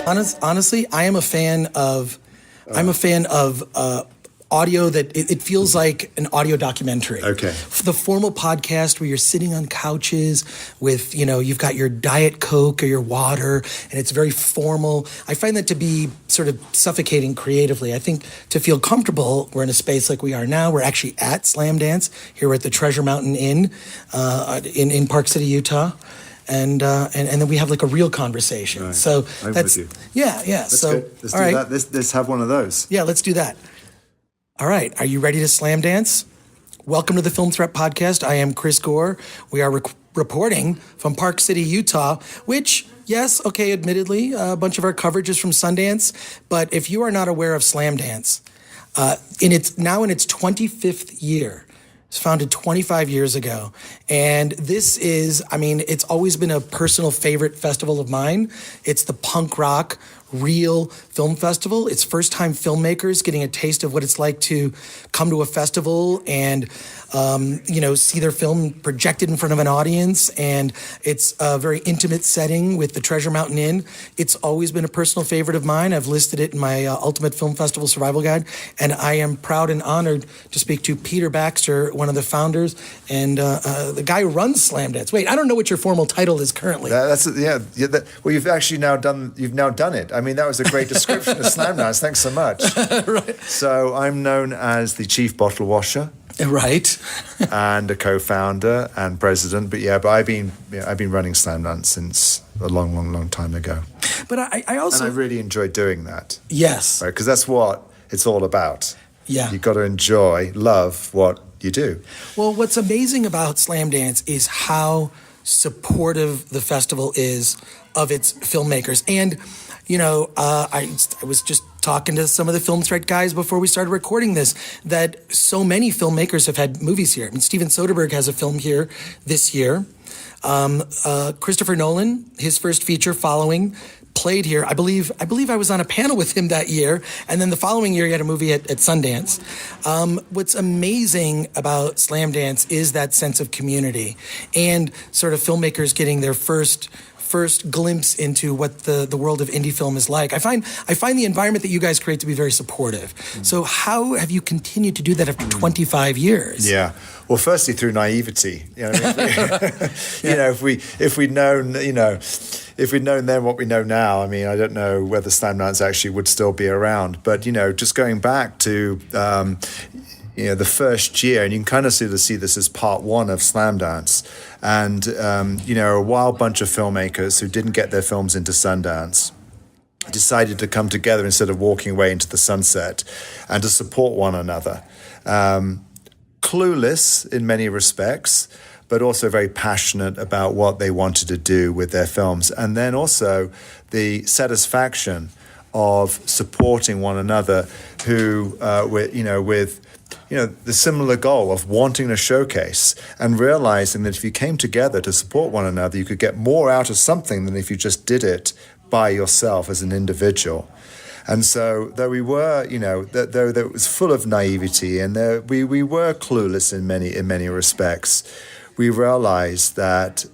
Honestly, I'm a fan of audio that it feels like an audio documentary. Okay. The formal podcast where you're sitting on couches with, you've got your Diet Coke or your water, and it's very formal. I find that to be sort of suffocating creatively. I think to feel comfortable, we're in a space like we are now. We're actually at SLAMDANCE here at the Treasure Mountain Inn in Park City, Utah. And then we have like a real conversation. Right. So I'm that's with you. Yeah. That's So good. Let's do that. Let's have one of those. Yeah, let's do that. All right, are you ready to slam dance? Welcome to the Film Threat Podcast. I am Chris Gore. We are reporting from Park City, Utah, which, yes, okay, admittedly, a bunch of our coverage is from Sundance. But if you are not aware of SlamDance, in its 25th year. It was founded 25 years ago. And this is, it's always been a personal favorite festival of mine. It's the punk rock real film festival. It's first-time filmmakers getting a taste of what it's like to come to a festival and, see their film projected in front of an audience. And it's a very intimate setting with the Treasure Mountain Inn. It's always been a personal favorite of mine. I've listed it in my Ultimate Film Festival Survival Guide. And I am proud and honored to speak to Peter Baxter, one of the founders, and the guy who runs SlamDance. Wait, I don't know what your formal title is currently. Well, you've actually now done it. I mean, that was a great description of SlamDance. Thanks so much. Right. So I'm known as the chief bottle washer. Right. And a co-founder and president. But I've been running SlamDance since a long, long, long time ago. But I also... And I really enjoy doing that. Yes. Right, because that's what it's all about. Yeah. You've got to love what you do. Well, what's amazing about SlamDance is how supportive the festival is of its filmmakers. And, I was just talking to some of the Film Threat guys before we started recording this, that so many filmmakers have had movies here. I mean, Steven Soderbergh has a film here this year. Christopher Nolan, his first feature, Following, played here. I believe I was on a panel with him that year, and then the following year he had a movie at Sundance. What's amazing about SlamDance is that sense of community and sort of filmmakers getting their first glimpse into what the world of indie film is like. I find the environment that you guys create to be very supportive. So how have you continued to do that after 25 years? Yeah. Well, firstly, through naivety. If we'd known then what we know now, I don't know whether SlamDance actually would still be around. But, just going back to the first year, and you can kind of see this as part one of SlamDance. And, a wild bunch of filmmakers who didn't get their films into Sundance decided to come together instead of walking away into the sunset and to support one another. Clueless in many respects, but also very passionate about what they wanted to do with their films. And then also the satisfaction of supporting one another who, with the similar goal of wanting to showcase and realizing that if you came together to support one another, you could get more out of something than if you just did it by yourself as an individual. And so, though we were, though it was full of naivety and we were clueless in many respects, we realized that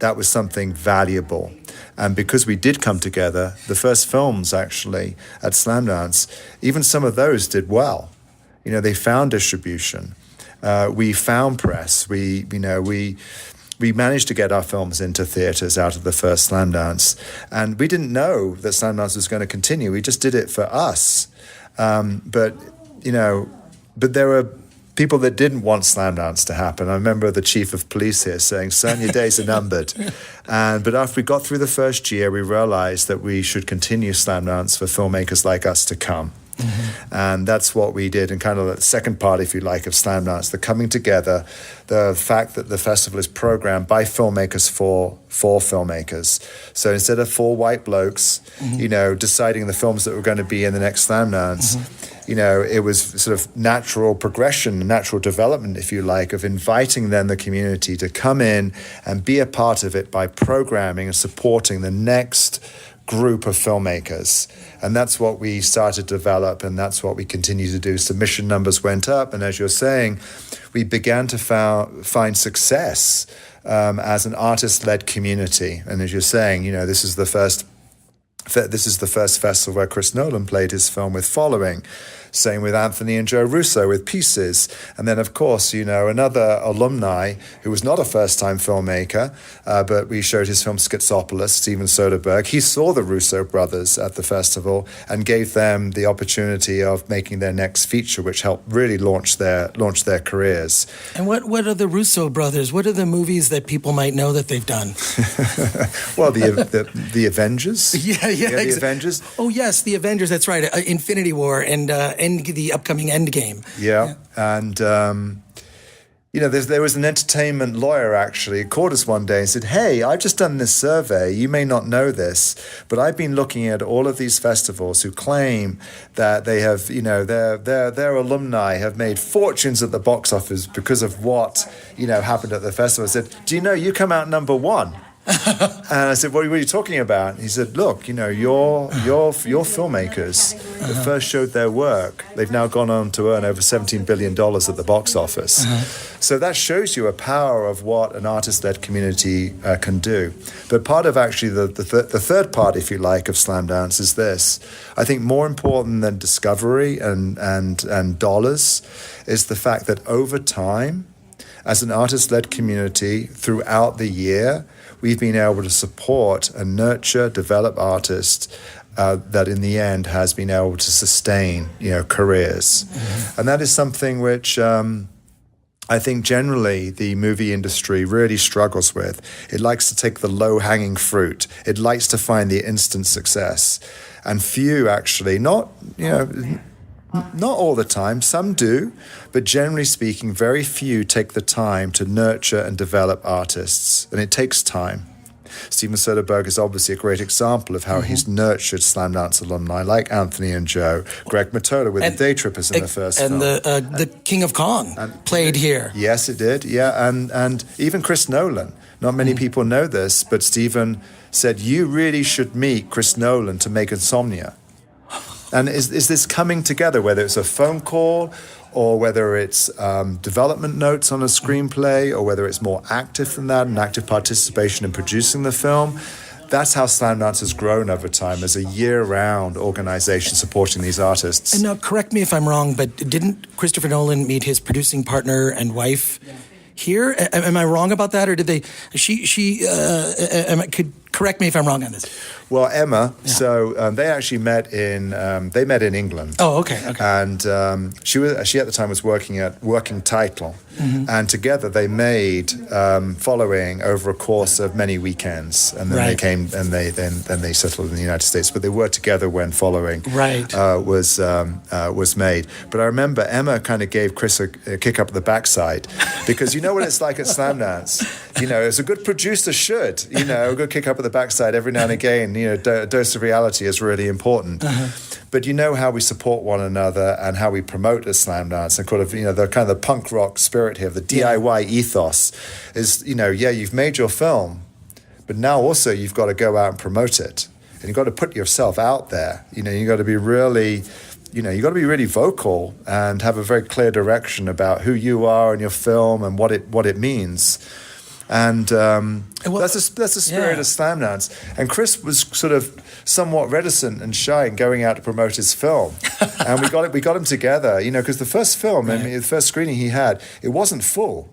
was something valuable. And because we did come together, the first films actually at SlamDance, even some of those did well. They found distribution. We found press. We managed to get our films into theaters out of the first SlamDance. And we didn't know that SlamDance was going to continue. We just did it for us. But there were people that didn't want SlamDance to happen. I remember the chief of police here saying, "Son, your days are numbered." But after we got through the first year, we realized that we should continue SlamDance for filmmakers like us to come. Mm-hmm. And that's what we did. And kind of the second part, if you like, of SlamDance, the coming together, the fact that the festival is programmed by filmmakers for filmmakers. So instead of four white blokes, mm-hmm. Deciding the films that were going to be in the next SlamDance, mm-hmm. It was sort of natural progression, natural development, if you like, of inviting then the community to come in and be a part of it by programming and supporting the next group of filmmakers. And that's what we started to develop, and that's what we continue to do. Submission numbers went up, and as you're saying, we began to find success as an artist-led community. And as you're saying, this is the first This is the first festival where Chris Nolan played his film with Following. Same with Anthony and Joe Russo with Pieces. And then, of course, another alumni who was not a first-time filmmaker, but we showed his film Schizopolis, Steven Soderbergh. He saw the Russo brothers at the festival and gave them the opportunity of making their next feature, which helped really launch their careers. And what are the Russo brothers? What are the movies that people might know that they've done? Well, the Avengers. Yeah, the Avengers. Oh, yes, the Avengers. That's right. Infinity War and the upcoming Endgame. Yeah. And, there was an entertainment lawyer actually who called us one day and said, hey, I've just done this survey. You may not know this, but I've been looking at all of these festivals who claim that they have, their alumni have made fortunes at the box office because of what, happened at the festival. I said, do you know you come out number one? And I said, what are you talking about? And he said, look, your filmmakers that first showed their work, they've now gone on to earn over $17 billion at the box office. So that shows you a power of what an artist-led community can do. But part of actually the third part, if you like, of SLAMDANCE is this. I think more important than discovery and dollars is the fact that over time, as an artist-led community throughout the year, we've been able to support and nurture, develop artists that in the end has been able to sustain, careers. And that is something which I think generally the movie industry really struggles with. It likes to take the low-hanging fruit. It likes to find the instant success. And few actually, not all the time, some do, but generally speaking, very few take the time to nurture and develop artists, and it takes time. Steven Soderbergh is obviously a great example of how he's nurtured SLAMDANCE alumni like Anthony and Joe, Greg Mottola with the Day Trippers in the first film. And the King of Kong played here. Yes, it did, yeah, and even Chris Nolan. Not many people know this, but Steven said, you really should meet Chris Nolan to make Insomnia. And is this coming together, whether it's a phone call or whether it's development notes on a screenplay or whether it's more active than that and active participation in producing the film? That's how SLAMDANCE has grown over time as a year-round organization supporting these artists. And now, correct me if I'm wrong, but didn't Christopher Nolan meet his producing partner and wife here? Am I wrong about that, or did they? Could correct me if I'm wrong on this. Well, Emma. Yeah. So they actually met in England. Oh, okay. And she at the time was working at Working Title, and together they made Following over a course of many weekends, and then they came and they settled in the United States. But they were together when Following was made. But I remember Emma kind of gave Chris a kick up the backside because you know what it's like at SLAMDANCE. As a good producer should, a good kick up at the backside every now and again. A dose of reality is really important. But how we support one another and how we promote a SLAMDANCE and the kind of the punk rock spirit here, the DIY ethos is, you've made your film, but now also you've got to go out and promote it. And you've got to put yourself out there. You've got to be really, you've got to be really vocal and have a very clear direction about who you are and your film and what it means. And that's the spirit of SLAMDANCE. And Chris was sort of somewhat reticent and shy in going out to promote his film. And we got him together, because the first film, the first screening he had, it wasn't full.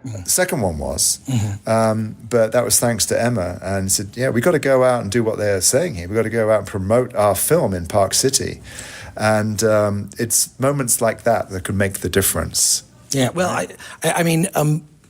The second one was. But that was thanks to Emma. And he said, we got to go out and do what they're saying here. We got to go out and promote our film in Park City. And it's moments like that could make the difference. Yeah, well, I mean,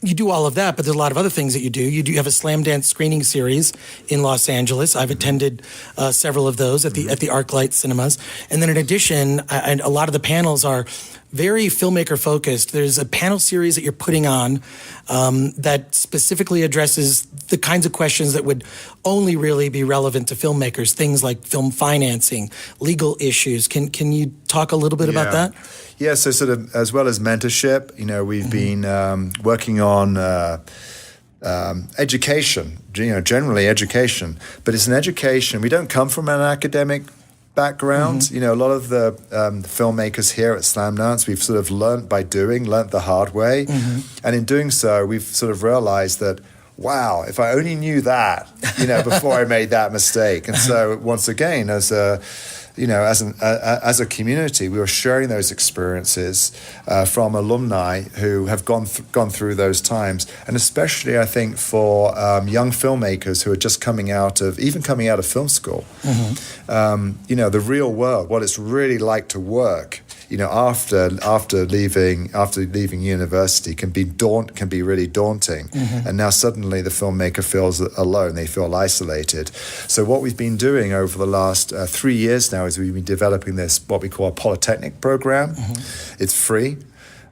you do all of that, but there's a lot of other things that you do. You have a SLAMDANCE screening series in Los Angeles. I've attended several of those at the ArcLight cinemas. And then in addition, a lot of the panels are very filmmaker focused. There's a panel series that you're putting on that specifically addresses the kinds of questions that would only really be relevant to filmmakers, things like film financing, legal issues. Can you talk a little bit about that? Yeah, so sort of as well as mentorship, we've been working on education, generally education. But it's an education. We don't come from an academic background. A lot of the filmmakers here at SLAMDANCE, we've sort of learnt by doing, learnt the hard way. And in doing so, we've sort of realized that wow, if I only knew that, before I made that mistake. And so once again, as a community, we were sharing those experiences from alumni who have gone through those times, and especially I think for young filmmakers who are just coming out of film school. The real world, what it's really like to work. After leaving university can be really daunting, and now suddenly the filmmaker feels alone. They feel isolated. So what we've been doing over the last 3 years now is we've been developing this what we call a polytechnic program. It's free,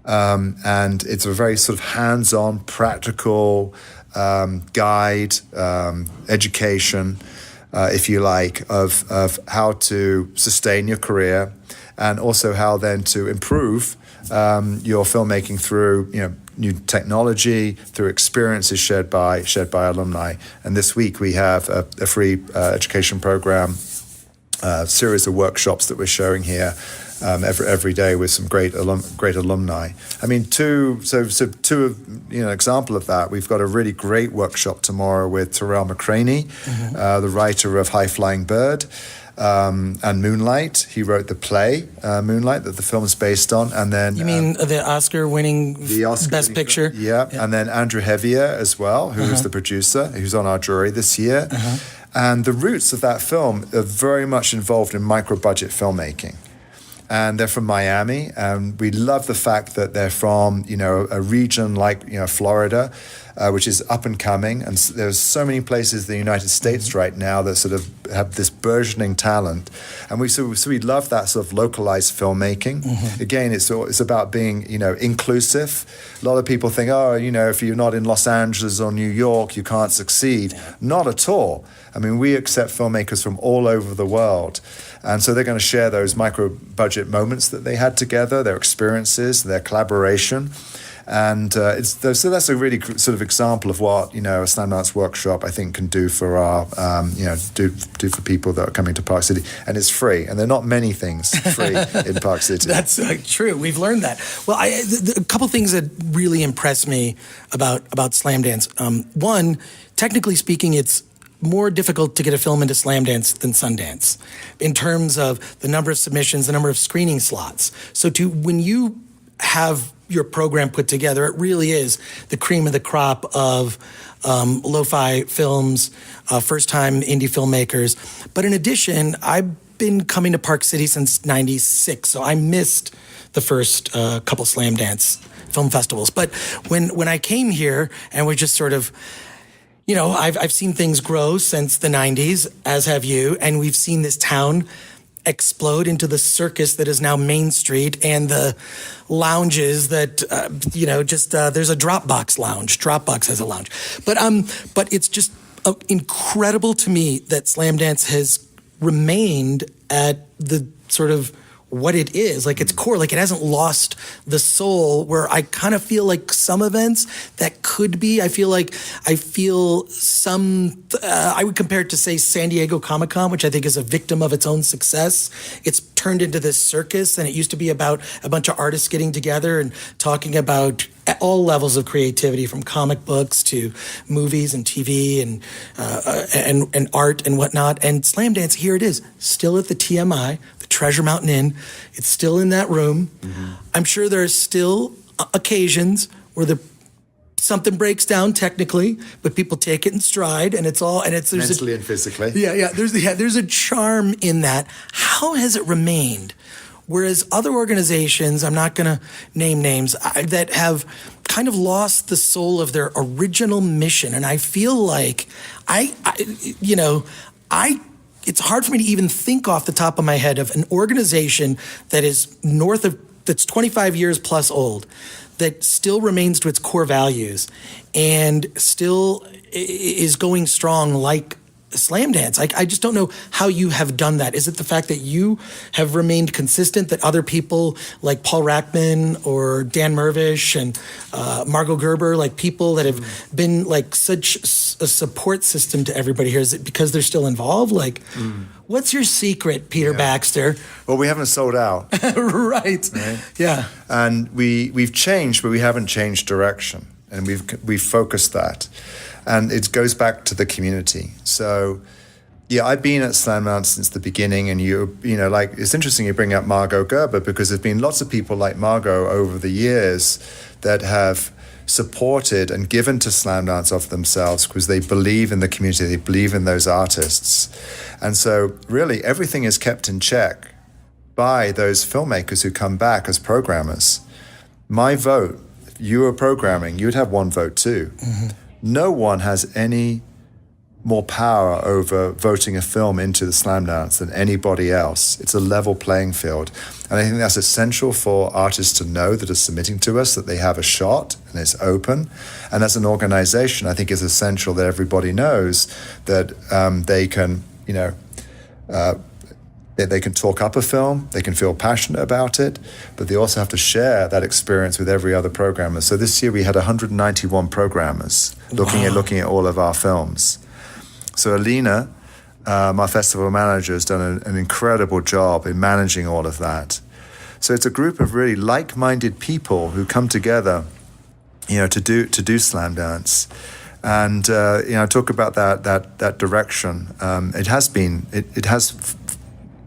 and it's a very sort of hands-on, practical guide, education, if you like, of how to sustain your career. And also how then to improve your filmmaking through new technology, through experiences shared by alumni. And this week we have a free education program, series of workshops that we're showing here every day with some great alumni. I mean, two example of that. We've got a really great workshop tomorrow with Terrell McCraney, the writer of High Flying Bird. And Moonlight. He wrote the play Moonlight that the film is based on, and then you mean the Oscar-winning Best Picture? Yeah, and then Andrew Hevier as well, who is the producer, who's on our jury this year. And the roots of that film are very much involved in micro-budget filmmaking. And they're from Miami, and we love the fact that they're from, a region like, Florida, which is up and coming. And there's so many places in the United States right now that sort of have this burgeoning talent. And we love that sort of localized filmmaking. Again, it's about being, inclusive. A lot of people think, if you're not in Los Angeles or New York, you can't succeed. Not at all. I mean, we accept filmmakers from all over the world. And so they're going to share those micro-budget moments that they had together, their experiences, their collaboration. And so that's a really sort of example of what, a SLAMDANCE workshop, I think, can do for our, do for people that are coming to Park City. And it's free. And there are not many things free in Park City. That's true. We've learned that. Well, a couple things that really impressed me about SLAMDANCE. One, technically speaking, it's more difficult to get a film into SLAMDANCE than Sundance in terms of the number of submissions, the number of screening slots. So when you have your program put together, it really is the cream of the crop of lo-fi films, first-time indie filmmakers. But in addition, I've been coming to Park City since '96, so I missed the first couple SLAMDANCE film festivals. But when I came here and we just sort of, I've seen things grow since the 90s, as have you, and we've seen this town explode into the circus that is now Main Street and the lounges that, there's a Dropbox lounge. Dropbox has a lounge. But it's just incredible to me that SLAMDANCE has remained at the sort of what it is, like its core, like it hasn't lost the soul, where I kind of feel like some events that could be, I would compare it to, say, San Diego Comic-Con, which I think is a victim of its own success. It's turned into this circus, and it used to be about a bunch of artists getting together and talking about all levels of creativity, from comic books to movies and TV and art and whatnot. And SLAMDANCE, here it is, still at the TMI, the Treasure Mountain Inn. It's still in that room. I'm sure there are still occasions where something breaks down technically, but people take it in stride, and it's mentally and physically. There's a charm in that. How has it remained? Whereas other organizations, I'm not going to name names, that have kind of lost the soul of their original mission. And I feel like it's hard for me to even think off the top of my head of an organization that is that's 25 years plus old, that still remains to its core values and still is going strong like SLAMDANCE. I just don't know how you have done that. Is it the fact that you have remained consistent, that other people like Paul Rackman or Dan Mervish and Margot Gerber, like people that have been like such a support system to everybody here? Is it because they're still involved? Like, what's your secret, Peter Baxter? Well, we haven't sold out. Right. Yeah. And we've changed, but we haven't changed direction. And we've focused that. And it goes back to the community. So, yeah, I've been at SLAMDANCE since the beginning, and you know, like, it's interesting you bring up Margot Gerber, because there's been lots of people like Margot over the years that have supported and given to SLAMDANCE of themselves because they believe in the community, they believe in those artists. And so really everything is kept in check by those filmmakers who come back as programmers. My vote, if you were programming, you would have one vote too. Mm-hmm. No one has any more power over voting a film into the SLAMDANCE than anybody else. It's a level playing field. And I think that's essential for artists to know that are submitting to us, that they have a shot and it's open. And as an organization, I think it's essential that everybody knows that they can, you know, they can talk up a film, they can feel passionate about it, but they also have to share that experience with every other programmer. So this year we had 191 programmers looking at all of our films. So Alina, my festival manager, has done an incredible job in managing all of that. So it's a group of really like-minded people who come together, you know, to do SLAMDANCE, and you know, talk about that direction. It has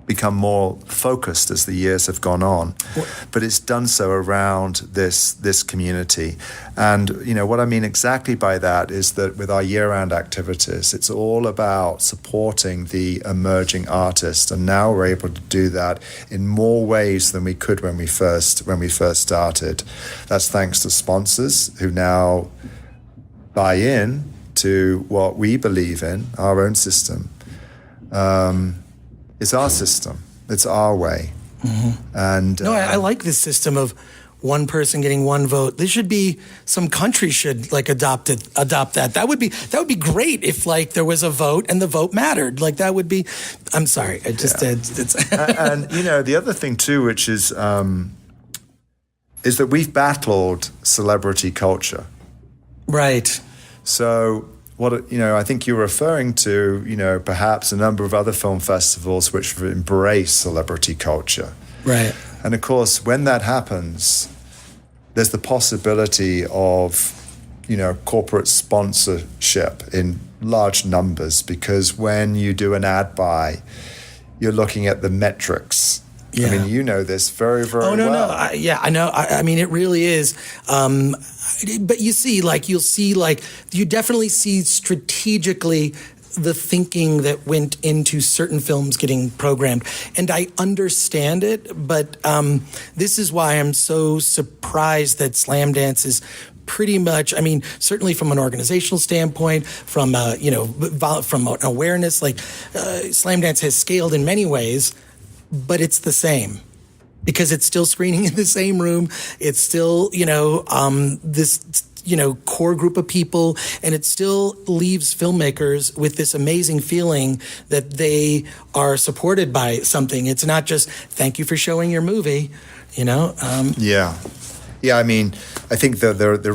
become more focused as the years have gone on, but it's done so around this community. And you know what I mean exactly by that is that with our year-round activities, it's all about supporting the emerging artist, and now we're able to do that in more ways than we could when we first started. That's thanks to sponsors who now buy in to what we believe in, our own system. It's our system. It's our way. Mm-hmm. And no, I like this system of one person getting one vote. This should be, some countries should like adopt that. That would be great if like there was a vote and the vote mattered. Like that would be. I'm sorry, I just did. And you know the other thing too, which is that we've battled celebrity culture. Right. So. What, you know, I think you're referring to, you know, perhaps a number of other film festivals which embrace celebrity culture. Right. And of course, when that happens, there's the possibility of, you know, corporate sponsorship in large numbers, because when you do an ad buy, you're looking at the metrics. Yeah. I mean, you know this very, very well. Oh, no. I know. I mean, it really is. But you see, like, you definitely see strategically the thinking that went into certain films getting programmed. And I understand it, but this is why I'm so surprised that SLAMDANCE is pretty much, I mean, certainly from an organizational standpoint, from, from an awareness, like SLAMDANCE has scaled in many ways, but it's the same. Because it's still screening in the same room. It's still, this, core group of people. And it still leaves filmmakers with this amazing feeling that they are supported by something. It's not just, thank you for showing your movie, Yeah. I mean, I think the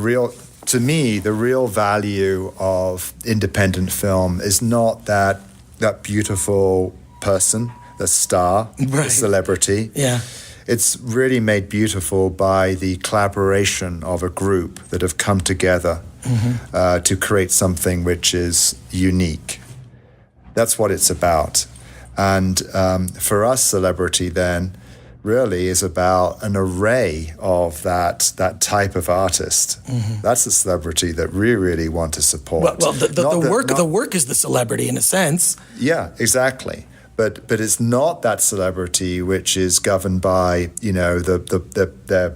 real value of independent film is not that beautiful person, the star, right, the celebrity. Yeah. It's really made beautiful by the collaboration of a group that have come together to create something which is unique. That's what it's about. And for us, celebrity then really is about an array of that type of artist. Mm-hmm. That's the celebrity that we really want to support. Well, the work is the celebrity in a sense. Yeah, exactly. But it's not that celebrity which is governed by, the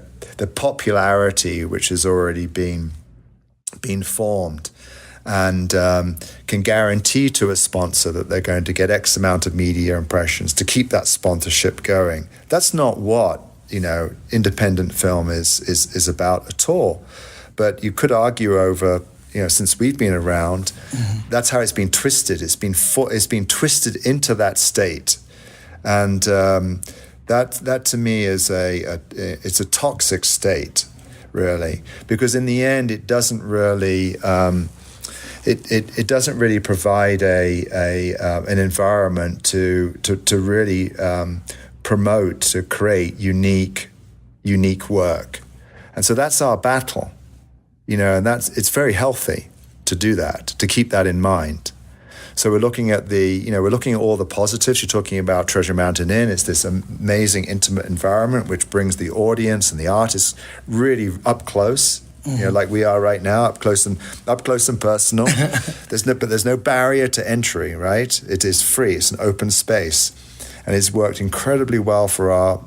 popularity which has already been formed, and can guarantee to a sponsor that they're going to get X amount of media impressions to keep that sponsorship going. That's not what, independent film is about at all. But you could argue over, since we've been around, that's how it's been twisted. It's been twisted into that state, and that to me is it's a toxic state, really, because in the end it doesn't really it doesn't really provide an environment to really promote, to create unique work, and so that's our battle. And it's very healthy to do that, to keep that in mind. So we're looking at all the positives. You're talking about Treasure Mountain Inn. It's this amazing, intimate environment which brings the audience and the artists really up close. Like we are right now, up close and personal. There's no barrier to entry, right? It is free. It's an open space, and it's worked incredibly well for our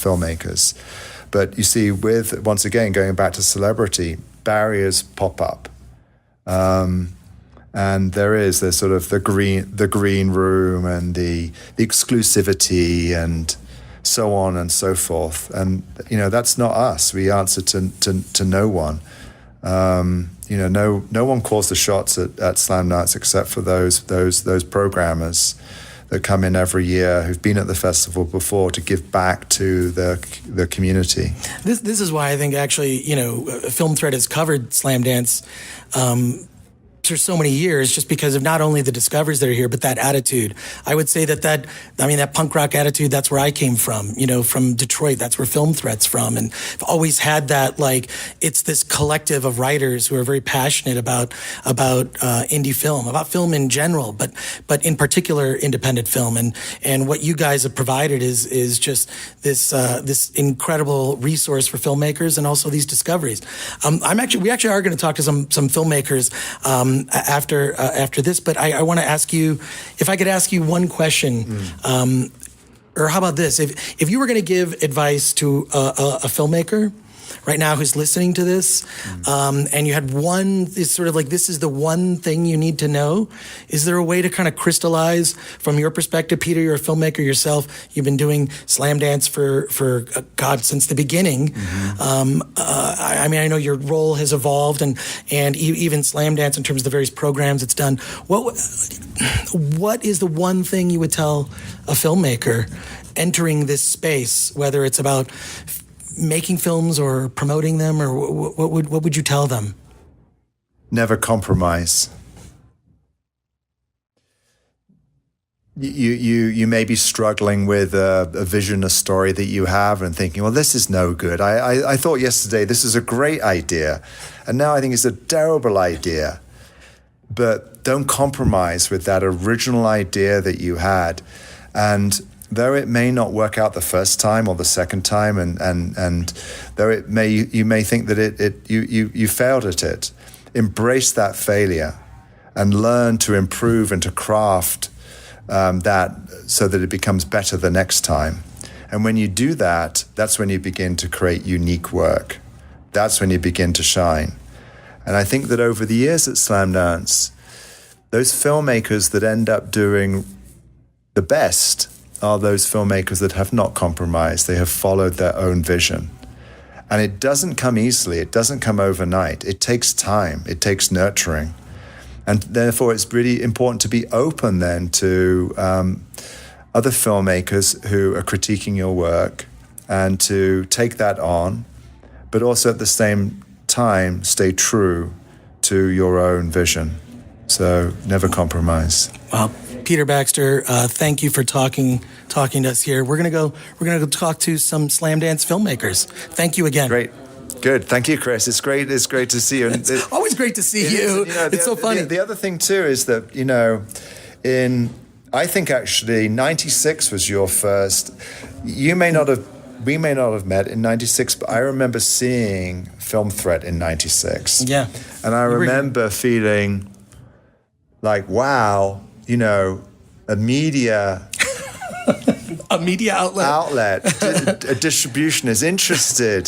filmmakers. But you see, once again going back to celebrity, barriers pop up. And there's sort of the green room and the exclusivity and so on and so forth. And that's not us. We answer to no one. No one calls the shots at SLAMDANCE except for those programmers that come in every year who've been at the festival before to give back to the community. This is why I think actually, Film Thread has covered SLAMDANCE for so many years, just because of not only the discoveries that are here, but that attitude. I would say that punk rock attitude, that's where I came from, from Detroit. That's where Film Thread's from. And I've always had that, it's this collective of writers who are very passionate about indie film, about film in general, but in particular independent film. And what you guys have provided is just this incredible resource for filmmakers and also these discoveries. We actually are going to talk to some filmmakers after this, but I want to ask you, if I could ask you one question, or how about this? If you were going to give advice to a filmmaker right now who's listening to this, and you had it's sort of like, this is the one thing you need to know, is there a way to kind of crystallize from your perspective? Peter, you're a filmmaker yourself. You've been doing SLAMDANCE for God, since the beginning. I know your role has evolved, and even SLAMDANCE in terms of the various programs it's done. What is the one thing you would tell a filmmaker entering this space, whether it's about making films or promoting them, or what would you tell them? Never compromise. You may be struggling with a vision, a story that you have, and thinking, well, this is no good. I thought yesterday this is a great idea, and now I think it's a terrible idea. But don't compromise with that original idea that you had. And though it may not work out the first time or the second time, and though you may think that you failed at it, embrace that failure and learn to improve and to craft that so that it becomes better the next time. And when you do that, that's when you begin to create unique work. That's when you begin to shine. And I think that over the years at SLAMDANCE, those filmmakers that end up doing the best are those filmmakers that have not compromised. They have followed their own vision. And it doesn't come easily. It doesn't come overnight. It takes time. It takes nurturing. And therefore, it's really important to be open then to other filmmakers who are critiquing your work, and to take that on, but also at the same time, stay true to your own vision. So never compromise. Well, Peter Baxter, thank you for talking to us here. We're gonna go talk to some SLAMDANCE filmmakers. Thank you again. Great. Good. Thank you, Chris. It's great to see you. It's always great to see you. It's so funny. The other thing too is that, I think actually 96 was your first. We may not have met in 96, but I remember seeing Film Threat in 96. Yeah. And I remember feeling like, wow, a media outlet, a distribution is interested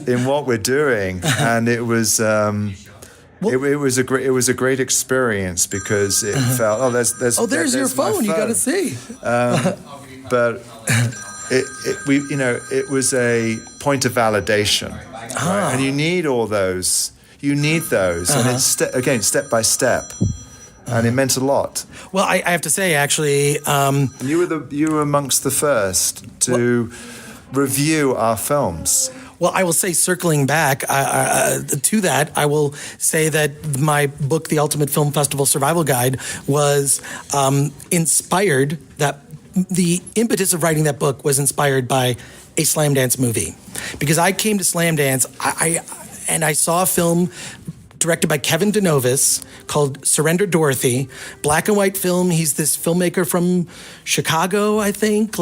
in what we're doing, and it was it was a great experience, because it felt there's your phone. You got to see. But it was a point of validation, right? And you need all those. You need those, and it's step by step. And it meant a lot. Well, I have to say, actually, you were amongst the first to review our films. Well, I will say, circling back to that, I will say that my book, The Ultimate Film Festival Survival Guide, was inspired. That the impetus of writing that book was inspired by a SLAMDANCE movie, because I came to SLAMDANCE, and I saw a film directed by Kevin DeNovis, called Surrender Dorothy. Black and white film. He's this filmmaker from Chicago, I think.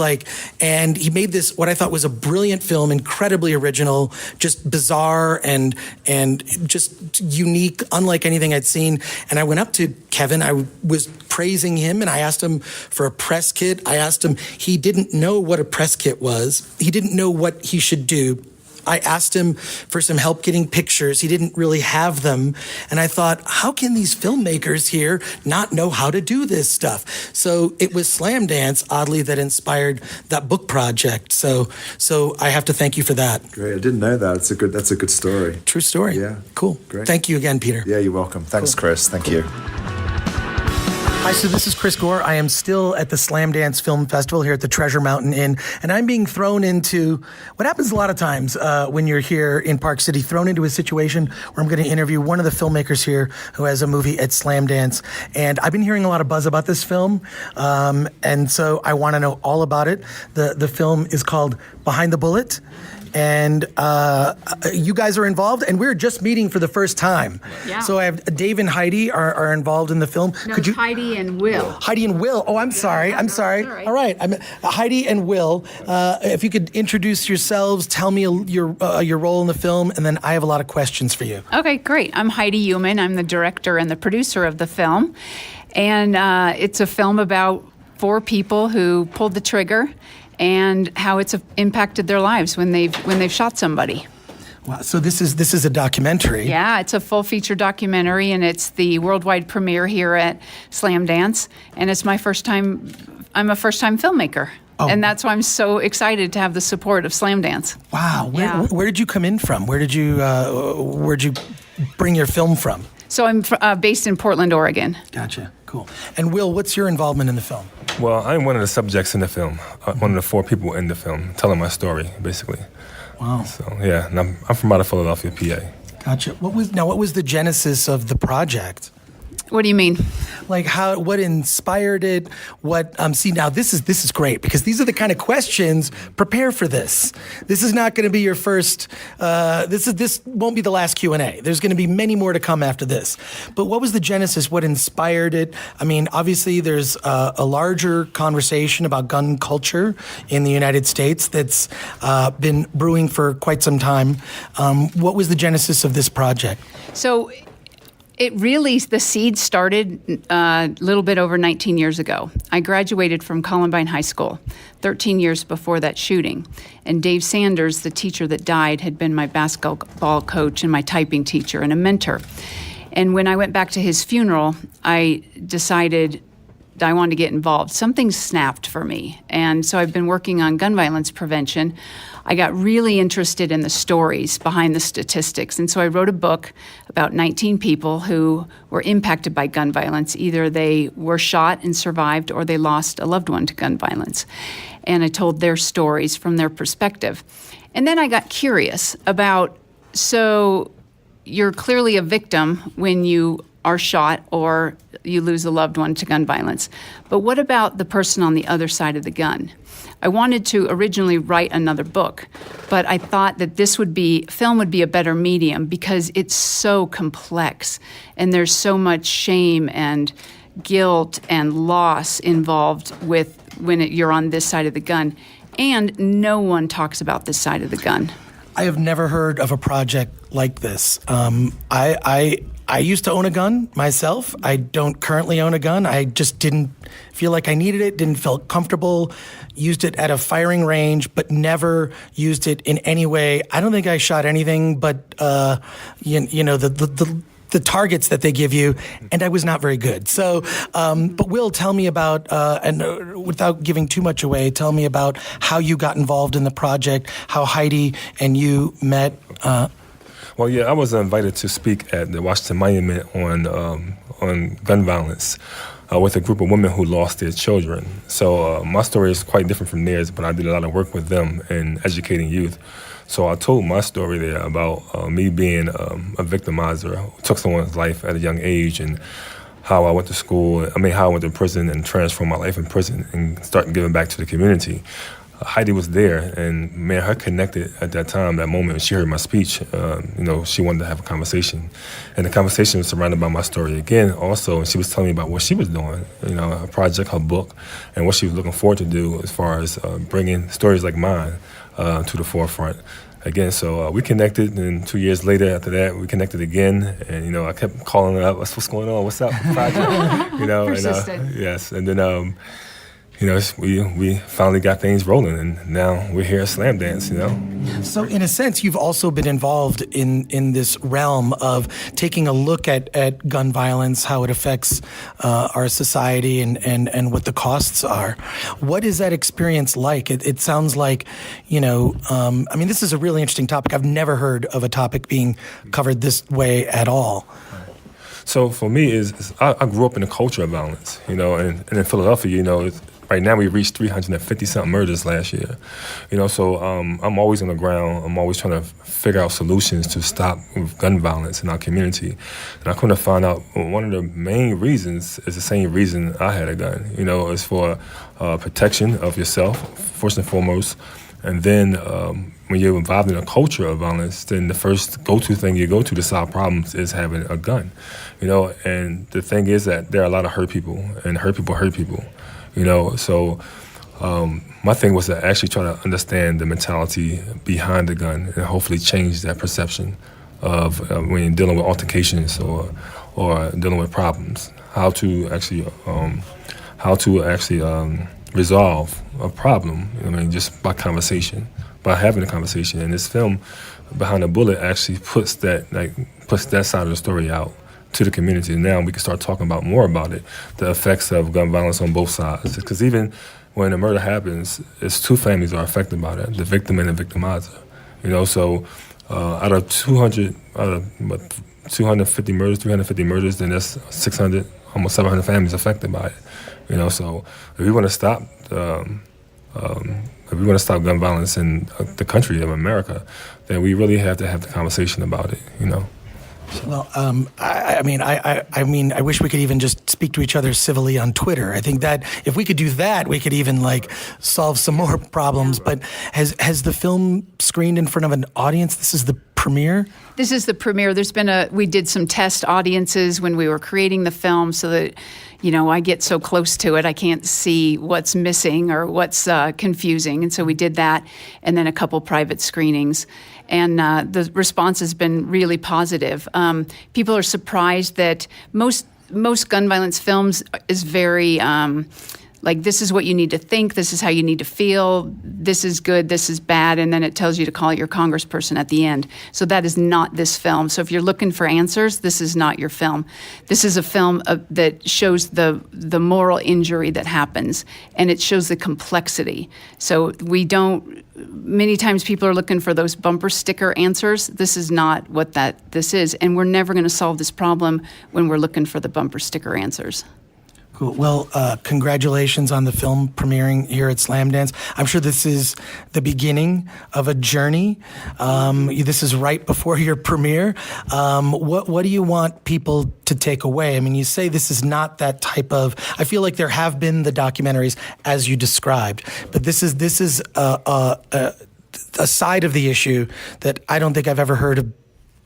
And he made this, what I thought was a brilliant film, incredibly original, just bizarre and just unique, unlike anything I'd seen. And I went up to Kevin. I was praising him, and I asked him for a press kit. I asked him, he didn't know what a press kit was. He didn't know what he should do. I asked him for some help getting pictures. He didn't really have them. And I thought, how can these filmmakers here not know how to do this stuff? So it was SLAMDANCE, oddly, that inspired that book project. So I have to thank you for that. Great. I didn't know that. That's a good story. True story. Yeah. Cool. Great. Thank you again, Peter. Yeah, you're welcome. Thanks, Cool. Chris. Thank you. Hi, so this is Chris Gore. I am still at the SLAMDANCE Film Festival here at the Treasure Mountain Inn, and I'm being thrown into what happens a lot of times when you're here in Park City, thrown into a situation where I'm going to interview one of the filmmakers here who has a movie at SLAMDANCE. And I've been hearing a lot of buzz about this film, and so I want to know all about it. The film is called Behind the Bullet. And you guys are involved, and we're just meeting for the first time. Yeah. So I have Dave and Heidi are involved in the film. No, Could you? Heidi and Will. Heidi and Will. Oh, I'm sorry. I'm sorry. all right. I'm Heidi and Will. If you could introduce yourselves, tell me your role in the film, and then I have a lot of questions for you. Okay, great. I'm Heidi Yewman. I'm the director and the producer of the film. And it's a film about 4 people who pulled the trigger and how it's impacted their lives when they've shot somebody. Wow. So this is a documentary. Yeah, it's a full feature documentary, and it's the worldwide premiere here at SLAMDANCE. And it's my first time. I'm a first-time filmmaker. Oh. And that's why I'm so excited to have the support of SLAMDANCE. Wow. Yeah. Where did you come in from? Where'd you bring your film from? So I'm based in Portland, Oregon. Gotcha. Cool. And Will, what's your involvement in the film? Well, I'm one of the subjects in the film, one of the 4 people in the film, telling my story, basically. Wow. So, yeah, and I'm from out of Philadelphia, PA. Gotcha. What was the genesis of the project? What do you mean? Like what inspired it? See, now this is great because these are the kind of questions. Prepare for this. This is not going to be your first. This won't be the last Q&A. There's going to be many more to come after this. But what was the genesis? What inspired it? I mean, obviously, there's a larger conversation about gun culture in the United States that's been brewing for quite some time. What was the genesis of this project? So the seed started a little bit over 19 years ago. I graduated from Columbine High School 13 years before that shooting. And Dave Sanders, the teacher that died, had been my basketball coach and my typing teacher and a mentor. And when I went back to his funeral, I decided I wanted to get involved. Something snapped for me. And so I've been working on gun violence prevention. I got really interested in the stories behind the statistics. And so I wrote a book about 19 people who were impacted by gun violence. Either they were shot and survived or they lost a loved one to gun violence. And I told their stories from their perspective. And then I got curious about, so you're clearly a victim when you are shot or you lose a loved one to gun violence. But what about the person on the other side of the gun? I wanted to originally write another book, but I thought that film would be a better medium because it's so complex and there's so much shame and guilt and loss involved with you're on this side of the gun. And no one talks about this side of the gun. I have never heard of a project like this. I used to own a gun myself. I don't currently own a gun. I just didn't feel like I needed it, didn't feel comfortable, used it at a firing range, but never used it in any way. I don't think I shot anything but, the targets that they give you, and I was not very good. So, but Will, tell me about, without giving too much away, tell me about how you got involved in the project, how Heidi and you met. Well, yeah, I was invited to speak at the Washington Monument on gun violence with a group of women who lost their children. So my story is quite different from theirs, but I did a lot of work with them in educating youth. So I told my story there about me being a victimizer who took someone's life at a young age and how I went to school, how I went to prison and transformed my life in prison and started giving back to the community. Heidi was there, and man, her connected at that time, that moment when she heard my speech. She wanted to have a conversation, and the conversation was surrounded by my story again. Also, and she was telling me about what she was doing, her project, her book, and what she was looking forward to do as far as bringing stories like mine to the forefront. Again, so we connected, and 2 years later after that, we connected again, and I kept calling her up. What's going on? What's up? Project? Persistent. Yes, and then. We finally got things rolling, and now we're here at SLAMDANCE, So in a sense, you've also been involved in this realm of taking a look at gun violence, how it affects our society, and what the costs are. What is that experience like? It sounds like, this is a really interesting topic. I've never heard of a topic being covered this way at all. So for me, I grew up in a culture of violence, and in Philadelphia, right now we reached 350-something murders last year, so I'm always on the ground. I'm always trying to figure out solutions to stop gun violence in our community. And I couldn't find out one of the main reasons is the same reason I had a gun, it's for protection of yourself, first and foremost. And then when you're involved in a culture of violence, then the first go-to thing you go to solve problems is having a gun, and the thing is that there are a lot of hurt people, and hurt people hurt people. So my thing was to actually try to understand the mentality behind the gun and hopefully change that perception of when you're dealing with altercations or dealing with problems, how to actually resolve a problem. Just by conversation, by having a conversation. And this film, Behind the Bullet, actually puts that side of the story out to the community. Now we can start talking more about it, the effects of gun violence on both sides. Because even when a murder happens, it's two families are affected by that, the victim and the victimizer. So out of 250 murders, then that's 600, almost 700 families affected by it. So if we want to stop gun violence in the country of America, then we really have to have the conversation about it. Well, I wish we could even just speak to each other civilly on Twitter. I think that if we could do that, we could even solve some more problems. But has the film screened in front of an audience? This is the premiere? This is the premiere. We did some test audiences when we were creating the film so that, I get so close to it, I can't see what's missing or what's confusing. And so we did that, and then a couple private screenings. And the response has been really positive. People are surprised that most gun violence films is very this is what you need to think, this is how you need to feel, this is good, this is bad, and then it tells you to call your congressperson at the end. So that is not this film. So if you're looking for answers, this is not your film. This is a film that shows the moral injury that happens, and it shows the complexity. So many times people are looking for those bumper sticker answers. This is not what this is, and we're never going to solve this problem when we're looking for the bumper sticker answers. Cool. Well, congratulations on the film premiering here at SLAMDANCE. I'm sure this is the beginning of a journey. This is right before your premiere. What do you want people to take away? You say this is not that type of. I feel like there have been the documentaries as you described, but this is a side of the issue that I don't think I've ever heard of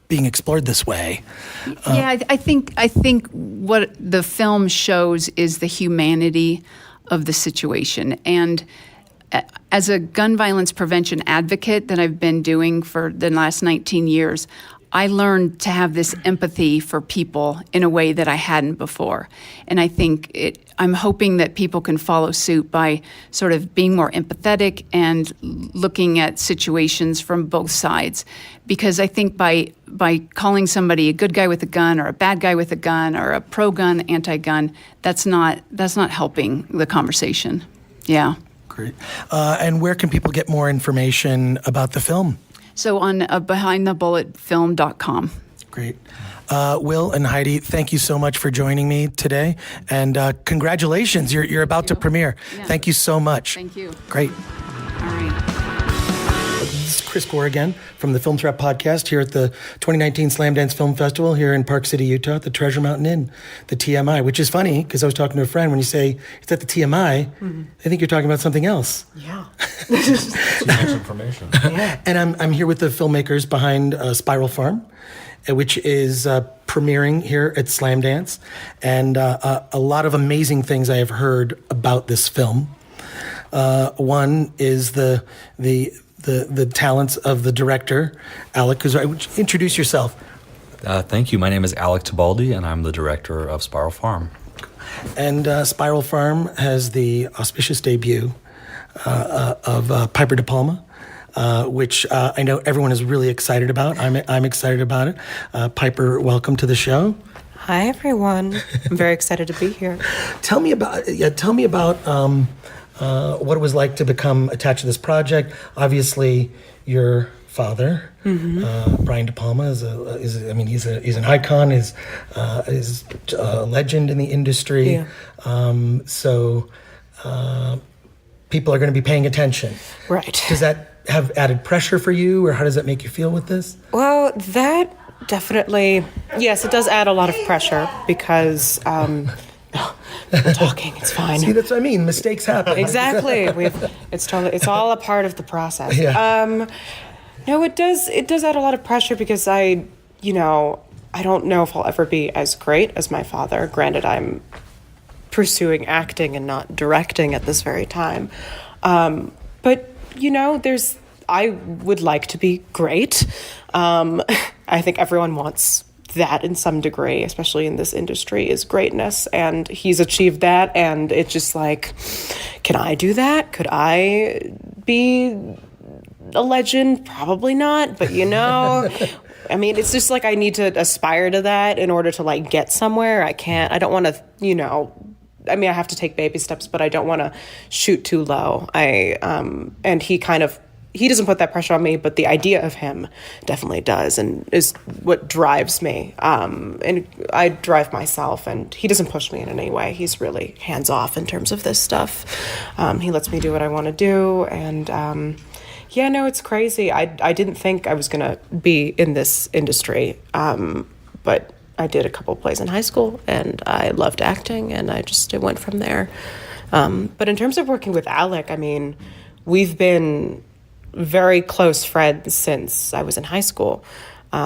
being explored this way. I think what the film shows is the humanity of the situation. And as a gun violence prevention advocate that I've been doing for the last 19 years, I learned to have this empathy for people in a way that I hadn't before. And I think I'm hoping that people can follow suit by sort of being more empathetic and looking at situations from both sides. Because I think by calling somebody a good guy with a gun or a bad guy with a gun or a pro-gun, anti-gun, that's not helping the conversation. Yeah. Great. And where can people get more information about the film? So on behindthebulletfilm.com. Great. Will and Heidi, thank you so much for joining me today. And congratulations, you're about to premiere. Yeah. Thank you so much. Thank you. Great. All right. This is Chris Gore again from the Film Threat Podcast here at the 2019 SLAMDANCE Film Festival here in Park City, Utah, at the Treasure Mountain Inn, the TMI, which is funny because I was talking to a friend. When you say it's at the TMI, I think you're talking about something else. Yeah. Too much information. Yeah. And I'm here with the filmmakers behind Spiral Farm, which is premiering here at SLAMDANCE, and a lot of amazing things I have heard about this film. One is the talents of the director, Alec. Would you introduce yourself? Thank you. My name is Alec Tibaldi, and I'm the director of Spiral Farm. And Spiral Farm has the auspicious debut of Piper de Palma, which I know everyone is really excited about. I'm excited about it. Piper, welcome to the show. Hi, everyone. I'm very excited to be here. Tell me about what it was like to become attached to this project. Obviously, your father, Brian De Palma, he's an icon. Is a legend in the industry. Yeah. So people are going to be paying attention. Right. Does that have added pressure for you, or how does that make you feel with this? Well, that definitely, yes, it does add a lot of pressure because we're talking, it's fine. See, that's what I mean. Mistakes happen. Exactly. It's all a part of the process. Yeah. No, it does add a lot of pressure because I don't know if I'll ever be as great as my father. Granted, I'm pursuing acting and not directing at this very time. But I would like to be great. I think everyone wants that in some degree, especially in this industry, is greatness. And he's achieved that. And it's just like, can I do that? Could I be a legend? Probably not. But I mean, it's just like I need to aspire to that in order to like get somewhere. I don't want to, I mean, I have to take baby steps, but I don't want to shoot too low. And he doesn't put that pressure on me, but the idea of him definitely does and is what drives me. And I drive myself, and he doesn't push me in any way. He's really hands off in terms of this stuff. He lets me do what I want to do. And it's crazy. I didn't think I was going to be in this industry, but I did a couple plays in high school, and I loved acting, and it went from there. But in terms of working with Alec, I mean, we've been very close friends since I was in high school.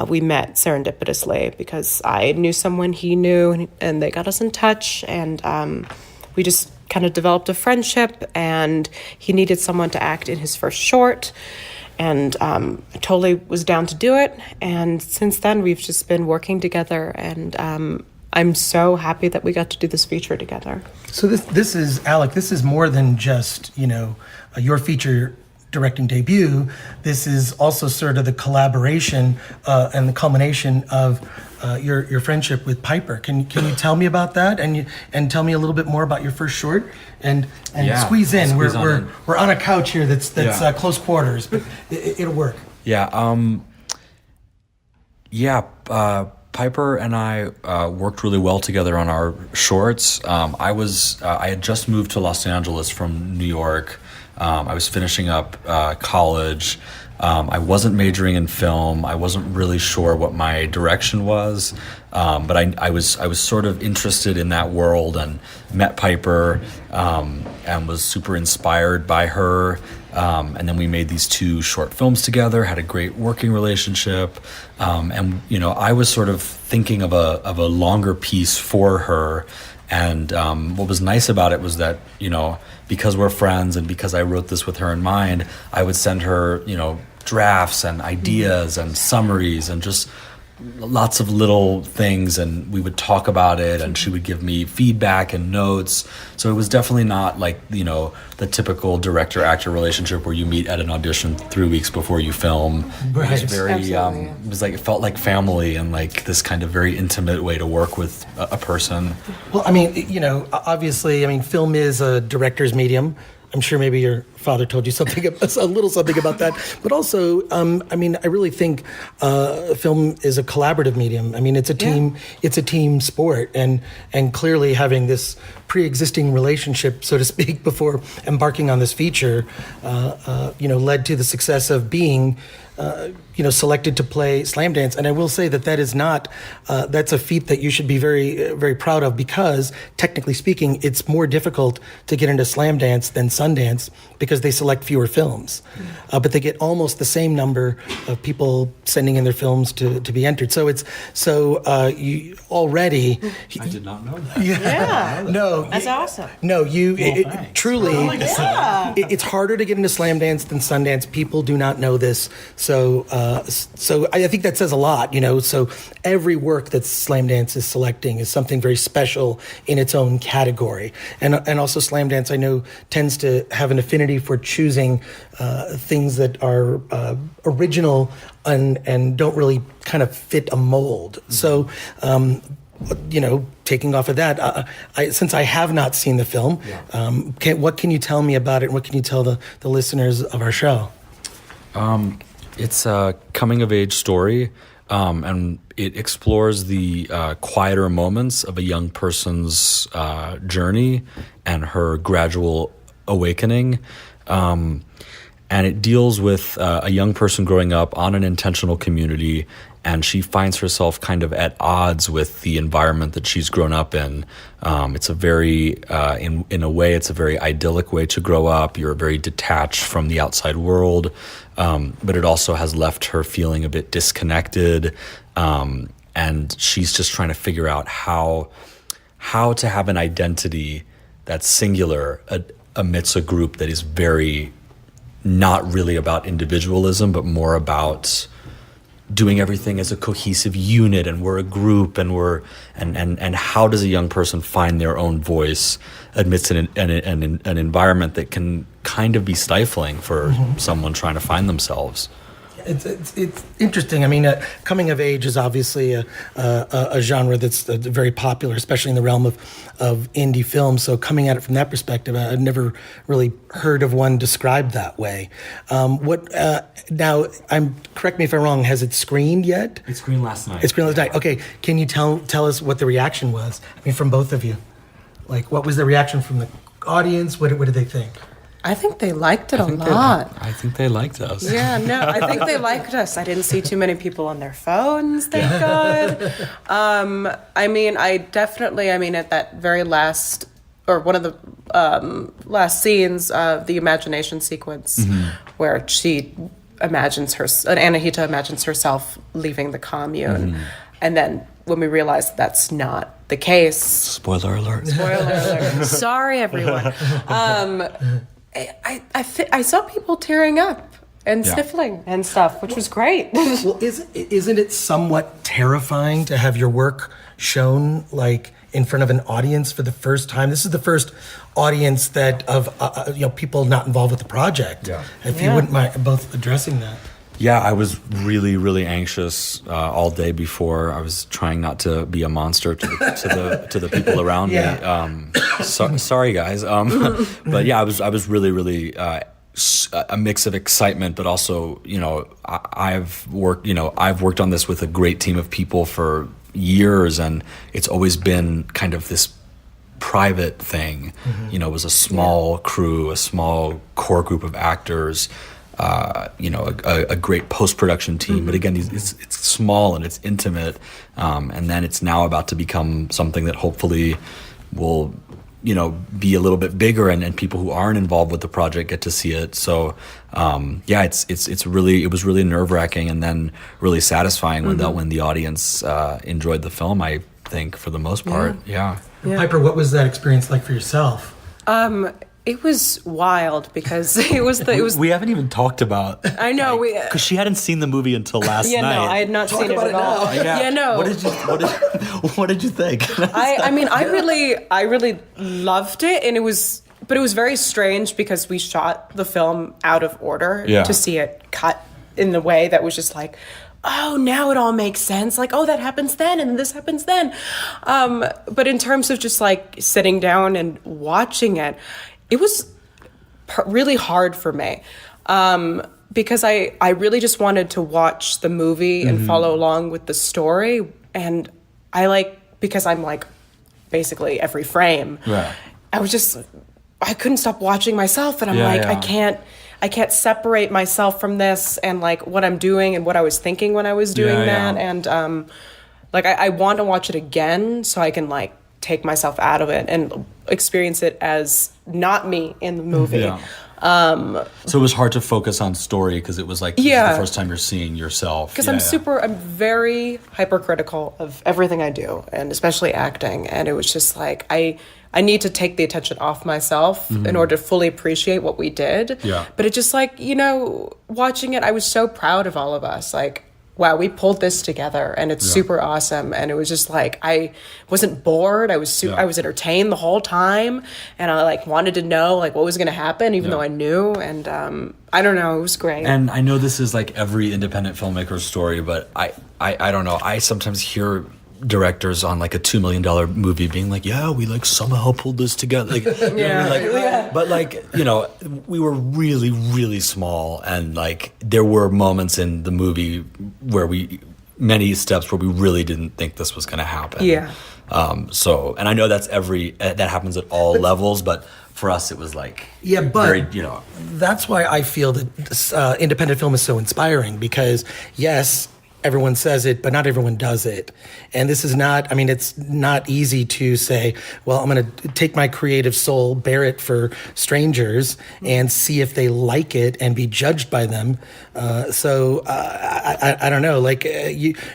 We met serendipitously because I knew someone he knew, and they got us in touch, and we just kind of developed a friendship, and he needed someone to act in his first short, and I totally was down to do it. And since then, we've just been working together, and I'm so happy that we got to do this feature together. So this is, Alec, this is more than just, your feature directing debut. This is also sort of the collaboration and the culmination of your friendship with Piper. Can you tell me about that and tell me a little bit more about your first short and squeeze in. We're on a couch here that's close quarters, but it'll work. Piper and I worked really well together on our shorts. I had just moved to Los Angeles from New York. I was finishing up college. I wasn't majoring in film. I wasn't really sure what my direction was, but I was sort of interested in that world and met Piper and was super inspired by her. And then we made these 2 short films together, had a great working relationship. And I was sort of thinking of a longer piece for her. And what was nice about it was that, because we're friends and because I wrote this with her in mind, I would send her, drafts and ideas and summaries and just lots of little things, and we would talk about it, and she would give me feedback and notes. So it was definitely not like, the typical director-actor relationship where you meet at an audition 3 weeks before you film. Right. It was very, it felt like family and like this kind of very intimate way to work with a person. Well, I mean, obviously, film is a director's medium. I'm sure maybe your father told you a little something about that. But also, I really think film is a collaborative medium. I mean, it's a team sport, and clearly having this pre-existing relationship, so to speak, before embarking on this feature, led to the success of being selected to play Slam Dance. And I will say that is not, that's a feat that you should be very, very proud of, because technically speaking, it's more difficult to get into Slam Dance than Sundance because they select fewer films. But they get almost the same number of people sending in their films to be entered. So you already. I did not know that. Yeah. No. That's awesome. No, truly, Yeah. it's harder to get into Slam Dance than Sundance. People do not know this. So I think that says a lot, So every work that Slam Dance is selecting is something very special in its own category. And also Slam Dance, I know, tends to have an affinity for choosing things that are original and don't really kind of fit a mold. So, taking off of that, since I have not seen the film, what can you tell me about it, and what can you tell the listeners of our show? It's a coming-of-age story, and it explores the quieter moments of a young person's journey and her gradual awakening. And it deals with a young person growing up on an intentional community, and she finds herself kind of at odds with the environment that she's grown up in. It's a very, in a way, it's a very idyllic way to grow up. You're very detached from the outside world, but it also has left her feeling a bit disconnected, and she's just trying to figure out how to have an identity that's singular amidst a group that is very not really about individualism, but more about doing everything as a cohesive unit, and we're a group, and and how does a young person find their own voice amidst an environment that can kind of be stifling for someone trying to find themselves. It's interesting. I mean, coming of age is obviously a genre that's very popular, especially in the realm of indie film. So coming at it from that perspective, I've never really heard of one described that way. Now, correct me if I'm wrong. Has it screened yet? It screened last night. It screened last night. Okay. Can you tell us what the reaction was? I mean, from both of you. Like, what was the reaction from the audience? What did they think? I think they liked it a lot. I think they liked us. Yeah, no, I think they liked us. I didn't see too many people on their phones, thank God. At that very last, or one of the last scenes of the imagination sequence, where she imagines Anahita imagines herself leaving the commune, and then when we realized that's not the case. Spoiler alert. Sorry, everyone. I saw people tearing up and sniffling and stuff, which was great. Well, isn't it somewhat terrifying to have your work shown like in front of an audience for the first time? This is the first audience that of people not involved with the project. Yeah. If you wouldn't mind both addressing that. Yeah, I was really, really anxious all day before. I was trying not to be a monster to the people around me. Sorry, guys. But yeah, I was really, really a mix of excitement, but also, I've worked on this with a great team of people for years, and it's always been kind of this private thing. It was a small crew, a small core group of actors. A great post-production team, but again, it's small and it's intimate, and then it's now about to become something that hopefully will, be a little bit bigger, and people who aren't involved with the project get to see it. So, it was really nerve-wracking and then really satisfying when the audience enjoyed the film. I think for the most part, yeah. Piper, what was that experience like for yourself? It was wild because it was. We haven't even talked about. I know because she hadn't seen the movie until last night. No, I had not seen it at all. Yeah, no. What did you think? I really loved it, and it was very strange because we shot the film out of order to see it cut in the way that was just like, oh, now it all makes sense. Like, oh, that happens then, and this happens then. But in terms of just like sitting down and watching it. It was really hard for me because I really just wanted to watch the movie and follow along with the story. And because I'm like basically every frame. Yeah. I couldn't stop watching myself, and I'm I can't separate myself from this and like what I'm doing and what I was thinking when I was doing that. And I want to watch it again so I can like take myself out of it and experience it as not me in the movie. Yeah. So it was hard to focus on story because it was like this is the first time you're seeing yourself. Because I'm very hypercritical of everything I do, and especially acting. And it was just like I need to take the attention off myself in order to fully appreciate what we did. Yeah. But it just like, watching it, I was so proud of all of us. Like, wow, we pulled this together, and it's super awesome. And it was just like, I wasn't bored. I was I was entertained the whole time, and I like wanted to know like what was going to happen, even though I knew. And I don't know, it was great. And I know this is like every independent filmmaker's story, but I don't know. I sometimes hear directors on like a $2 million movie being like, yeah, we like somehow pulled this together. Like, but like, we were really, really small, and like there were moments in the movie where many steps where we really didn't think this was going to happen. Yeah. And I know that happens at all levels, but for us it was like, very, That's why I feel that independent film is so inspiring, because yes, everyone says it, but not everyone does it. And this is not, it's not easy to say, well, I'm going to take my creative soul, bear it for strangers, and see if they like it and be judged by them. I don't know, like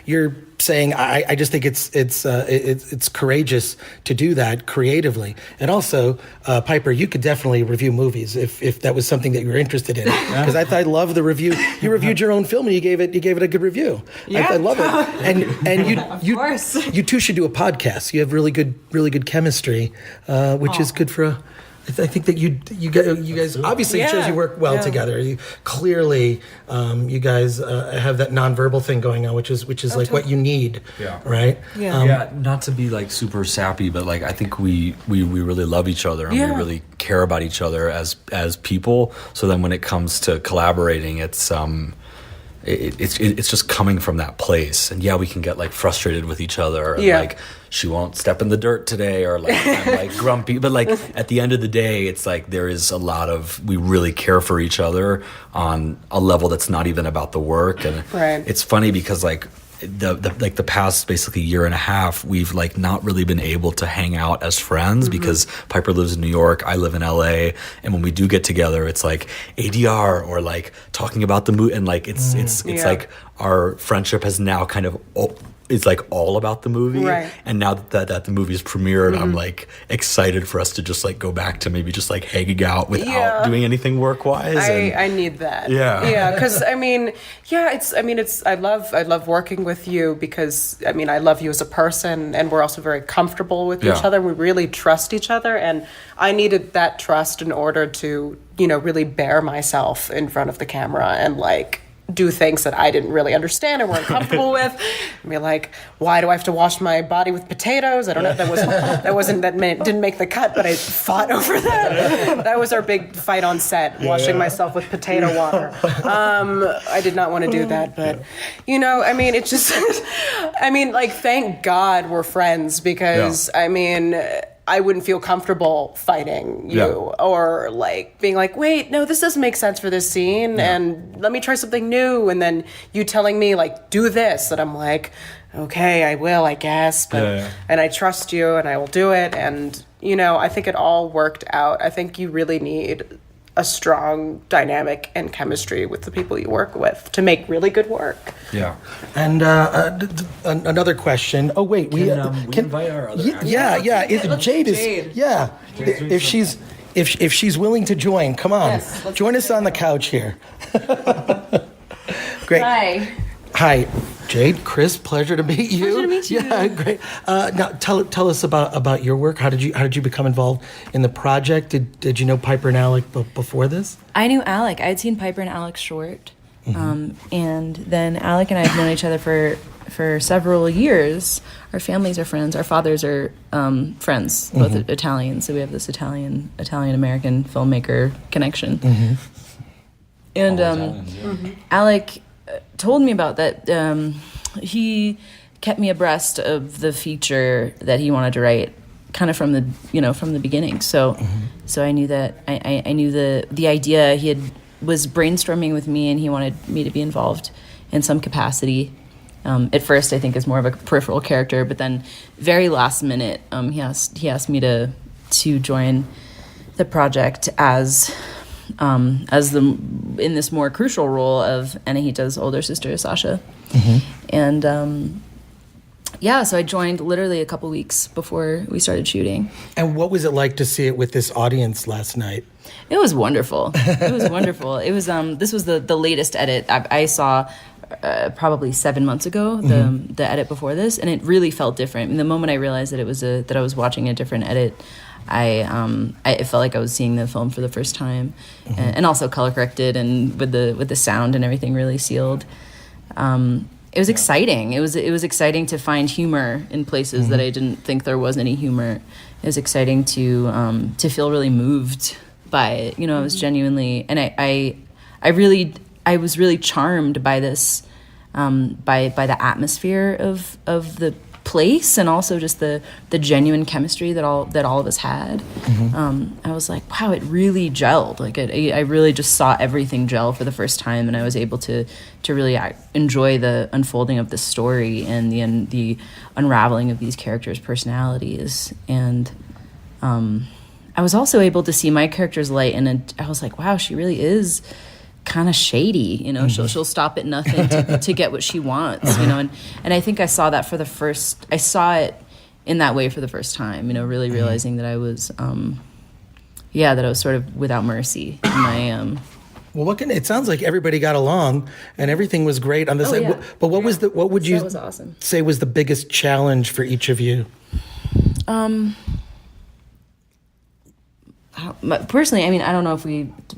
you're saying, I just think it's courageous to do that creatively. And also, Piper, you could definitely review movies if that was something that you were interested in. Because I love the review. You reviewed your own film and you gave it a good review. Yeah. I love it. And you two should do a podcast. You have really good chemistry, which is good for I think that you guys obviously it shows you work well together. You clearly you guys have that nonverbal thing going on, which is like what you need, right? Yeah. Not to be like super sappy, but like I think we really love each other, and we really care about each other as people. So then when it comes to collaborating, it's just coming from that place. And we can get like frustrated with each other, and like she won't step in the dirt today, or like I'm like grumpy, but like at the end of the day, it's like there is a lot of, we really care for each other on a level that's not even about the work. And it's funny because like the past basically year and a half, we've like not really been able to hang out as friends because Piper lives in New York, I live in LA, and when we do get together, it's like ADR or like talking about the movie, and like it's like our friendship has now kind of it's like all about the movie, and now that the movie's premiered, I'm like excited for us to just like go back to maybe just like hanging out without doing anything work-wise. I need that. Because I love working with you, because I love you as a person, and we're also very comfortable with each other. We really trust each other, and I needed that trust in order to really bear myself in front of the camera and like do things that I didn't really understand and weren't comfortable with. I mean, like, why do I have to wash my body with potatoes? I don't know. That didn't make the cut, but I fought over that. That was our big fight on set, washing myself with potato water. I did not want to do that, but it's just, thank God we're friends, because I wouldn't feel comfortable fighting you or like being like, wait, no, this doesn't make sense for this scene, and let me try something new, and then you telling me like, do this, and I'm like, okay, I will, I guess, but and I trust you and I will do it, and I think it all worked out. I think you really need a strong dynamic and chemistry with the people you work with to make really good work. Yeah. And another question. Oh wait, we invite our other actors? Jade is. Yeah. If she's willing to join, come on. Yes, join us on the couch here. Great. Hi, Jade, Chris, pleasure to meet you. Pleasure to meet you. Yeah, great. Now tell us about your work. How did you become involved in the project? Did you know Piper and Alec before this? I knew Alec. I had seen Piper and Alec's short, and then Alec and I have known each other for several years. Our families are friends. Our fathers are friends, both Italian. So we have this Italian American filmmaker connection. And Alec told me about that. He kept me abreast of the feature that he wanted to write kind of from the beginning. So I knew that I knew the idea was brainstorming with me, and he wanted me to be involved in some capacity. At first, I think as more of a peripheral character, but then very last minute, he asked me to join the project as in this more crucial role of Anahita's older sister, Sasha. And so I joined literally a couple weeks before we started shooting. And what was it like to see it with this audience last night? It was wonderful. It was wonderful. It was this was the latest edit I saw probably 7 months ago, the edit before this, and it really felt different. And the moment I realized that I was watching a different edit, I felt like I was seeing the film for the first time, and also color corrected and with the sound and everything really sealed. It was exciting. It was exciting to find humor in places that I didn't think there was any humor. It was exciting to feel really moved by it. I was genuinely, and I was really charmed by this, by the atmosphere of the place, and also just the genuine chemistry that all of us had. I was like, wow, it really gelled. Like I really just saw everything gel for the first time, and I was able to really enjoy the unfolding of the story and the unraveling of these characters' personalities. And I was also able to see my character's light, and I was like, wow, she really is kind of shady, she'll stop at nothing to get what she wants, and I think I saw that I saw it in that way for the first time, really realizing that I was that I was sort of without mercy in my Well, it sounds like everybody got along and everything was great on this side. Yeah. But what would you that was awesome. say was the biggest challenge for each of you? Personally, I don't know if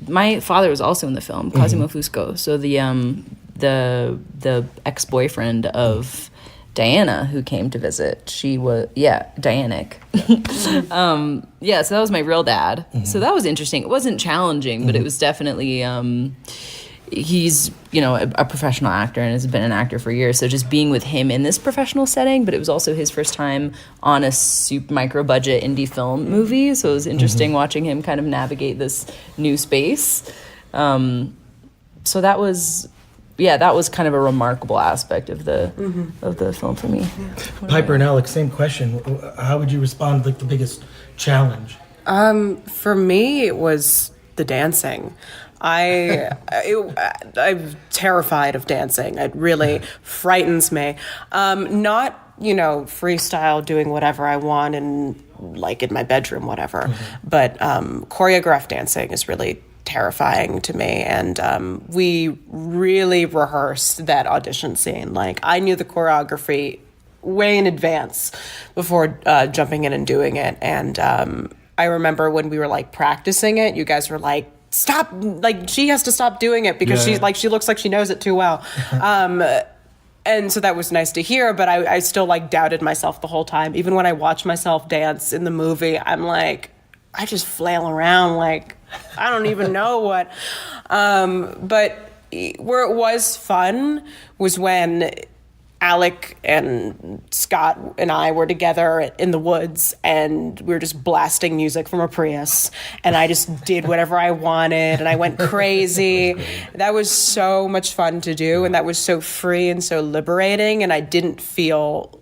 my father was also in the film, Cosimo Fusco. So the ex-boyfriend of Diana, who came to visit, she was, Dianic. So that was my real dad. So that was interesting. It wasn't challenging, but it was definitely, he's, a professional actor and has been an actor for years. So just being with him in this professional setting, but it was also his first time on a super micro budget indie film movie. So it was interesting watching him kind of navigate this new space. So that was kind of a remarkable aspect of the film for me. Piper and Alec, same question. How would you respond, like the biggest challenge? For me, it was the dancing. I'm terrified of dancing. It really frightens me. Not, freestyle doing whatever I want and like in my bedroom, whatever. But choreographed dancing is really terrifying to me. And we really rehearsed that audition scene. Like, I knew the choreography way in advance before jumping in and doing it. And I remember when we were like practicing it, you guys were like, stop, like she has to stop doing it because she looks like she knows it too well. And so that was nice to hear, but I still like doubted myself the whole time. Even when I watch myself dance in the movie, I'm like, I just flail around like I don't even know what. But where it was fun was when Alec and Scott and I were together in the woods, and we were just blasting music from a Prius, and I just did whatever I wanted, and I went crazy. That was so much fun to do, and that was so free and so liberating, and I didn't feel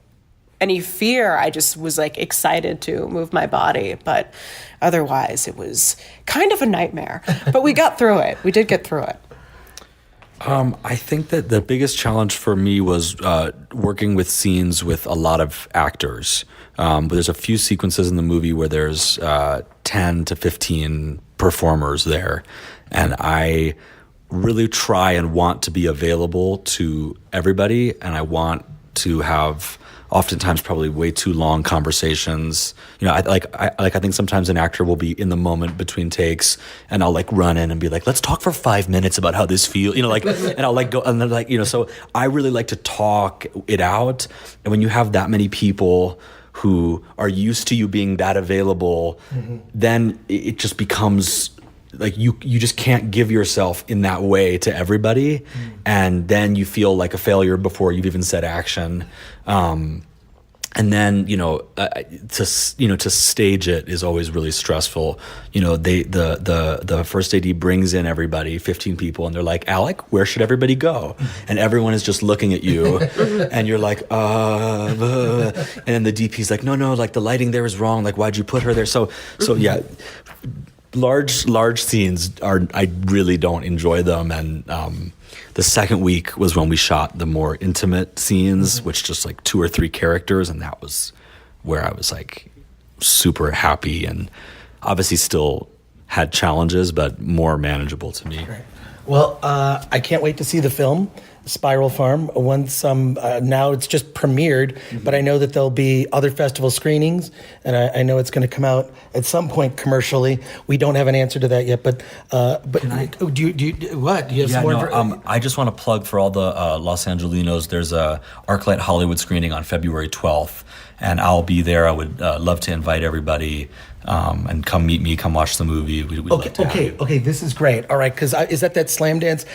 any fear. I just was like excited to move my body, but otherwise it was kind of a nightmare. But we got through it. We did get through it. I think that the biggest challenge for me was working with scenes with a lot of actors. But there's a few sequences in the movie where there's 10 to 15 performers there. And I really try and want to be available to everybody. And I want to have oftentimes probably way too long conversations. I think sometimes an actor will be in the moment between takes, and I'll like run in and be like, let's talk for 5 minutes about how this feels, and I'll like go, and then like, so I really like to talk it out. And when you have that many people who are used to you being that available, then it just becomes like you just can't give yourself in that way to everybody, and then you feel like a failure before you've even said action. and then to stage it is always really stressful. The first AD brings in everybody, 15 people, and they're like, Alec, where should everybody go? And everyone is just looking at you, and you're like, and the DP's like, no, like the lighting there is wrong. Like, why'd you put her there? So yeah, large scenes I really don't enjoy them, and the second week was when we shot the more intimate scenes, which just like 2 or 3 characters, and that was where I was like super happy, and obviously still had challenges, but more manageable to me. Right. Well, I can't wait to see the film, Spiral Farm. Once now it's just premiered, but I know that there'll be other festival screenings, and I know it's going to come out at some point commercially. We don't have an answer to that yet, but do you what? Do you have some more? I just want to plug for all the Los Angelinos. There's a ArcLight Hollywood screening on February 12th, and I'll be there. I would love to invite everybody. And come meet me, come watch the movie. We'd love to have you. Okay, this is great. All right, because is that the Slam Dance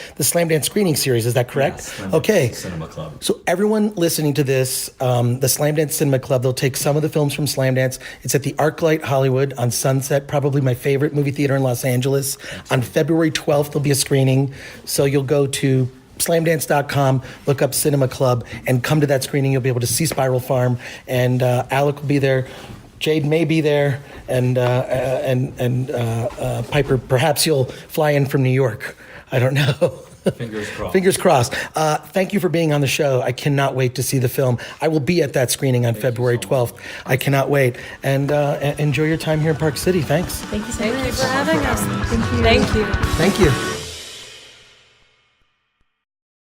screening series, is that correct? Yes, okay. Cinema Club. So everyone listening to this, the Slam Dance Cinema Club, they'll take some of the films from Slam Dance. It's at the ArcLight Hollywood on Sunset, probably my favorite movie theater in Los Angeles. On February 12th, there'll be a screening. So you'll go to slamdance.com, look up Cinema Club, and come to that screening. You'll be able to see Spiral Farm, and Alec will be there. Jade may be there, and Piper, perhaps you'll fly in from New York. I don't know. Fingers crossed. Fingers crossed. Thank you for being on the show. I cannot wait to see the film. I will be at that screening on February 12th. I cannot wait. And enjoy your time here in Park City. Thanks. Thank you so much. Thank you for having us. Thank you. Thank you.